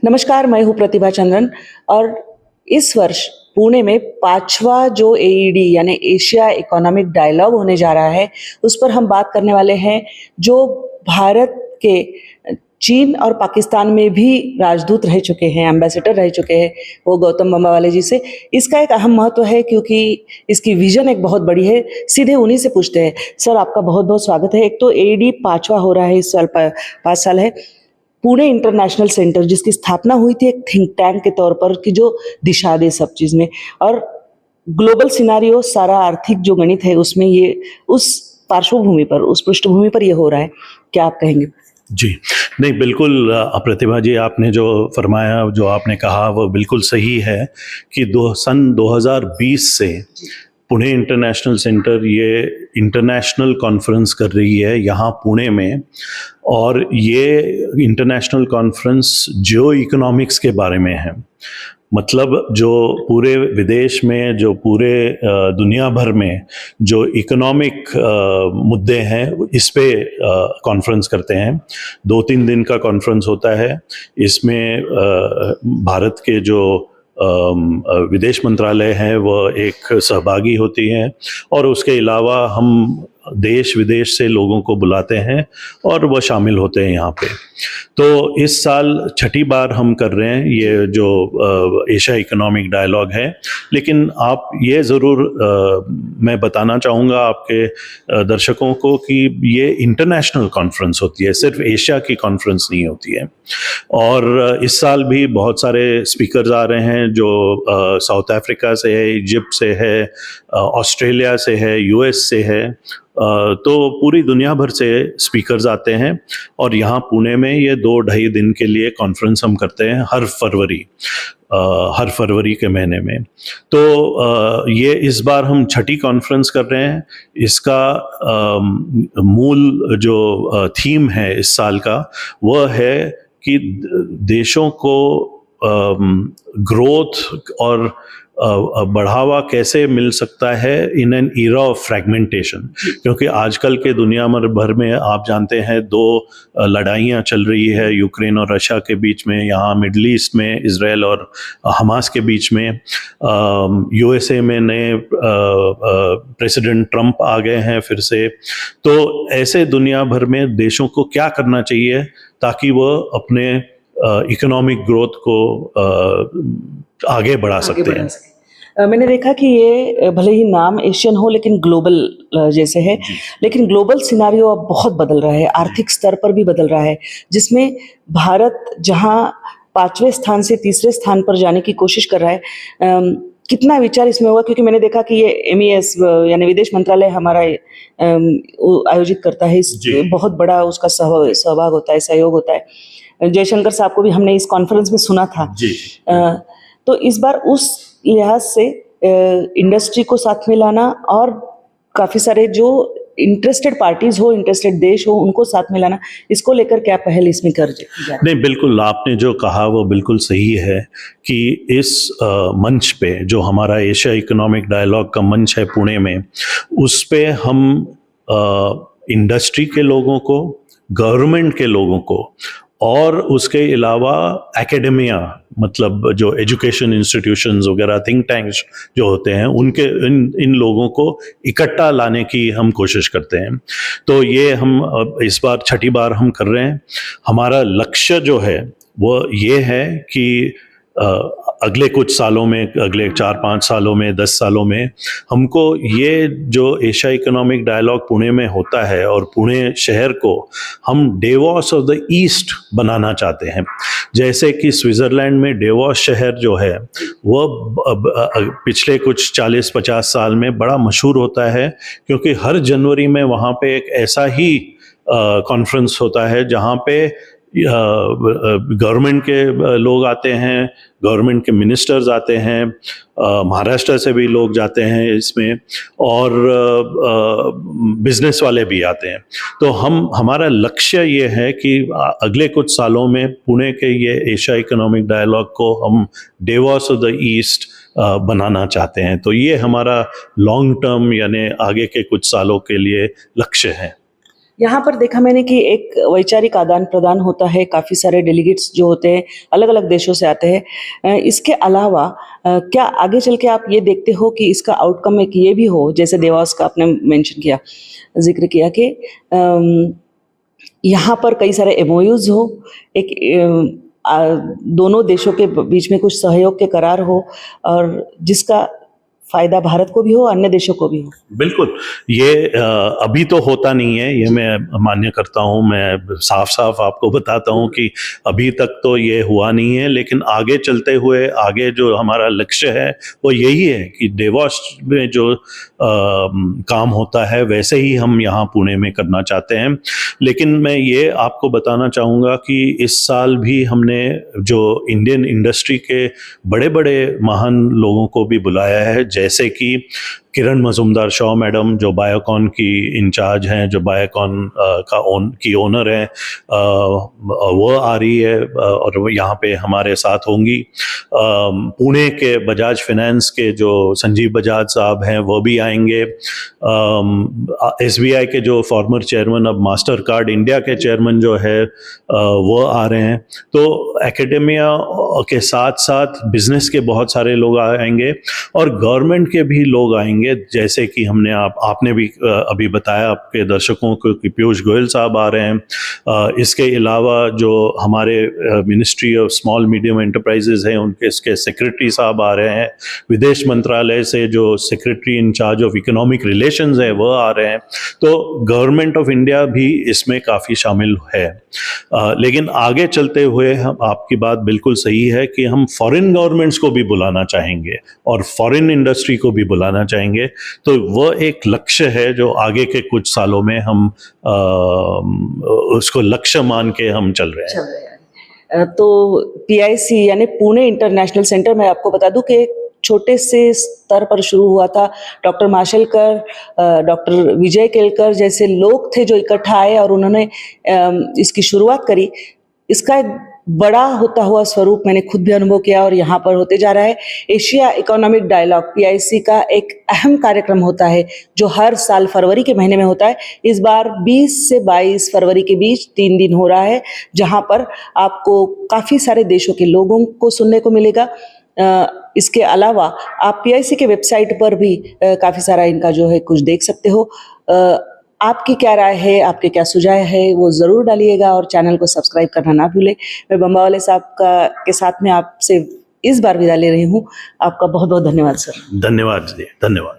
नमस्कार, मैं हूँ प्रतिभा चंद्रन और इस वर्ष पुणे में 5वां जो एईडी यानी एशिया इकोनॉमिक डायलॉग होने जा रहा है, उस पर हम बात करने वाले हैं जो भारत के चीन और पाकिस्तान में भी राजदूत रह चुके हैं, एम्बेसडर रह चुके हैं, वो गौतम बंबावाले जी से। इसका एक अहम महत्व है क्योंकि इसकी विजन एक बहुत बड़ी है। सीधे उन्हीं से पूछते हैं। सर, आपका बहुत-बहुत स्वागत है। एक तो एईडी 5वां हो रहा है इस साल, 5 साल है। पुणे इंटरनेशनल सेंटर जिसकी स्थापना हुई थी एक थिंक टैंक के तौर पर कि जो दिशा दे सब चीज में, और ग्लोबल सिनारियो सारा आर्थिक जो गणित है उसमें ये उस पार्श्वभूमि पर, उस पृष्ठभूमि पर ये हो रहा है। क्या आप कहेंगे? जी, नहीं बिल्कुल प्रतिभा जी, आपने जो फरमाया, जो आपने कहा वो बिल्कुल सही है कि सन 2020 से पुणे इंटरनेशनल सेंटर ये इंटरनेशनल कॉन्फ्रेंस कर रही है यहाँ पुणे में। और ये इंटरनेशनल कॉन्फ्रेंस जियो इकोनॉमिक्स के बारे में है। मतलब जो पूरे विदेश में, जो पूरे दुनिया भर में जो इकोनॉमिक मुद्दे हैं, इस पे कॉन्फ्रेंस करते हैं। 2-3 दिन का कॉन्फ्रेंस होता है। इसमें भारत के जो विदेश मंत्रालय है वह एक सहभागी होती हैं, और उसके अलावा हम देश विदेश से लोगों को बुलाते हैं और वह शामिल होते हैं यहाँ पे। तो इस साल 6ठी बार हम कर रहे हैं ये जो एशिया इकोनॉमिक डायलॉग है। लेकिन आप ये ज़रूर मैं बताना चाहूँगा आपके दर्शकों को कि ये इंटरनेशनल कॉन्फ्रेंस होती है, सिर्फ एशिया की कॉन्फ्रेंस नहीं होती है। और इस साल भी बहुत सारे स्पीकर्स आ रहे हैं जो साउथ अफ्रीका से है, इजिप्ट से है, ऑस्ट्रेलिया से है, यूएस से है। तो पूरी दुनिया भर से स्पीकर्स आते हैं, और यहाँ पुणे में ये 2-2.5 दिन के लिए कॉन्फ्रेंस हम करते हैं हर फरवरी के महीने में। तो ये इस बार हम 6ठी कॉन्फ्रेंस कर रहे हैं। इसका मूल जो थीम है इस साल का वह है कि देशों को ग्रोथ और बढ़ावा कैसे मिल सकता है in an era of fragmentation. क्योंकि आजकल के दुनिया भर में आप जानते हैं 2 लड़ाइयाँ चल रही है, यूक्रेन और रशिया के बीच में, यहाँ मिडल ईस्ट में इजराइल और हमास के बीच में। यूएसए में नए प्रेसिडेंट ट्रंप आ गए हैं फिर से। तो ऐसे दुनिया भर में देशों को क्या करना चाहिए ताकि वह अपने इकोनॉमिक ग्रोथ को आगे बढ़ा सकते हैं। मैंने देखा कि ये भले ही नाम एशियन हो लेकिन ग्लोबल जैसे है, लेकिन ग्लोबल सिनारियो अब बहुत बदल रहा है, आर्थिक स्तर पर भी बदल रहा है, जिसमें भारत जहां 5वें स्थान से 3रे स्थान पर जाने की कोशिश कर रहा है। कितना विचार इसमें हुआ? क्योंकि मैंने देखा कि ये MES यानी विदेश मंत्रालय हमारा आयोजित करता है, इस बहुत बड़ा उसका सहभाग होता है, सहयोग होता है। जयशंकर साहब को भी हमने इस कॉन्फ्रेंस में सुना था जी। तो इस बार उस लिहाज से इंडस्ट्री को साथ में लाना और काफी सारे जो इंटरेस्टेड पार्टीज हो, इंटरेस्टेड देश हो, उनको साथ में लाना, इसको लेकर क्या पहल इसमें कर जाए? नहीं, बिल्कुल आपने जो कहा वो बिल्कुल सही है कि इस मंच पे जो हमारा एशिया इकोनॉमिक डायलॉग का मंच है पुणे में, उस पे हम इंडस्ट्री के लोगों को, गवर्नमेंट के लोगों को और उसके अलावा एकेडेमिया, मतलब जो एजुकेशन इंस्टीट्यूशंस वगैरह, थिंक टैंक्स जो होते हैं, उनके इन लोगों को इकट्ठा लाने की हम कोशिश करते हैं। तो ये हम इस बार 6ठी बार हम कर रहे हैं। हमारा लक्ष्य जो है वो ये है कि अगले कुछ सालों में, अगले 4-5 सालों में, 10 सालों में हमको ये जो एशिया इकोनॉमिक डायलॉग पुणे में होता है, और पुणे शहर को हम डेवॉस ऑफ द ईस्ट बनाना चाहते हैं। जैसे कि स्विट्ज़रलैंड में डेवॉस शहर जो है वह पिछले कुछ 40-50 साल में बड़ा मशहूर होता है, क्योंकि हर जनवरी में वहाँ पे एक ऐसा ही कॉन्फ्रेंस होता है जहाँ पे गवर्नमेंट के लोग आते हैं, गवर्नमेंट के मिनिस्टर्स आते हैं, महाराष्ट्र से भी लोग जाते हैं इसमें, और बिजनेस वाले भी आते हैं। तो हमारा लक्ष्य ये है कि अगले कुछ सालों में पुणे के ये एशिया इकोनॉमिक डायलॉग को हम डेवॉस ऑफ द ईस्ट बनाना चाहते हैं। तो ये हमारा लॉन्ग टर्म यानी आगे के कुछ सालों के लिए लक्ष्य है। यहाँ पर देखा मैंने कि एक वैचारिक आदान प्रदान होता है, काफ़ी सारे डेलीगेट्स जो होते हैं अलग अलग देशों से आते हैं। इसके अलावा क्या आगे चल के आप ये देखते हो कि इसका आउटकम एक ये भी हो, जैसे देवास का आपने मेंशन किया, जिक्र किया कि यहाँ पर कई सारे एमओयूज हो, एक दोनों देशों के बीच में कुछ सहयोग के करार हो और जिसका फायदा भारत को भी हो, अन्य देशों को भी हो? बिल्कुल, ये अभी तो होता नहीं है, ये मैं मान्य करता हूँ। मैं साफ साफ आपको बताता हूँ कि अभी तक तो ये हुआ नहीं है, लेकिन आगे चलते हुए आगे जो हमारा लक्ष्य है वो यही है कि देवास में जो काम होता है वैसे ही हम यहाँ पुणे में करना चाहते हैं। लेकिन मैं ये आपको बताना चाहूँगा कि इस साल भी हमने जो इंडियन इंडस्ट्री के बड़े बड़े महान लोगों को भी बुलाया है, जैसे कि किरण मजुमदार शॉ मैडम जो बायोकॉन की इंचार्ज हैं, जो बायोकॉन की ओनर हैं, वो आ रही है और वो यहाँ पे हमारे साथ होंगी। पुणे के बजाज फाइनेंस के जो संजीव बजाज साहब हैं वो भी आएंगे। SBI के जो फॉर्मर चेयरमैन, अब मास्टर कार्ड इंडिया के चेयरमैन जो है वो आ रहे हैं। तो एकेडेमिया के साथ साथ बिजनेस के बहुत सारे लोग आएंगे और गवर्नमेंट के भी लोग आएंगे, जैसे कि आपने भी अभी बताया आपके दर्शकों को कि पीयूष गोयल साहब आ रहे हैं। इसके अलावा जो हमारे ministry of small medium enterprises हैं उनके इसके सेक्रेटरी साहब आ रहे हैं। विदेश मंत्रालय से जो secretary in-charge of economic relations है वो आ रहे हैं। तो गवर्नमेंट ऑफ इंडिया भी इसमें काफ़ी शामिल है। लेकिन आगे चलते हुए आपकी बात बिल्कुल सही है कि हम फॉरेन गवर्नमेंट्स को भी बुलाना चाहेंगे और फॉरेन इंडस्ट्री को भी बुलाना चाहेंगे। तो वो एक लक्ष्य है जो आगे के कुछ सालों में हम उसको लक्ष्य मान के हम चल रहे हैं। तो PIC यानी पुणे इंटरनेशनल सेंटर, मैं आपको बता दूं कि छोटे से स्तर पर शुरू हुआ था। डॉक्टर माशेलकर, डॉक्टर विजय केलकर जैसे लोग थे जो इकट्ठा आए और उन्होंने इसकी शुरुआत करी। इसका एक बड़ा होता हुआ स्वरूप मैंने खुद भी अनुभव किया और यहाँ पर होते जा रहा है। एशिया इकोनॉमिक डायलॉग PIC का एक अहम कार्यक्रम होता है जो हर साल फरवरी के महीने में होता है। इस बार 20 से 22 फरवरी के बीच 3 दिन हो रहा है, जहाँ पर आपको काफ़ी सारे देशों के लोगों को सुनने को मिलेगा। इसके अलावा आप PIC के वेबसाइट पर भी काफ़ी सारा इनका जो है कुछ देख सकते हो। आपकी क्या राय है, आपके क्या सुझाव है, वो ज़रूर डालिएगा और चैनल को सब्सक्राइब करना ना भूलें। मैं बम्बावाले साहब के साथ में आपसे इस बार विदा ले रही हूँ। आपका बहुत बहुत धन्यवाद सर। धन्यवाद जी, धन्यवाद।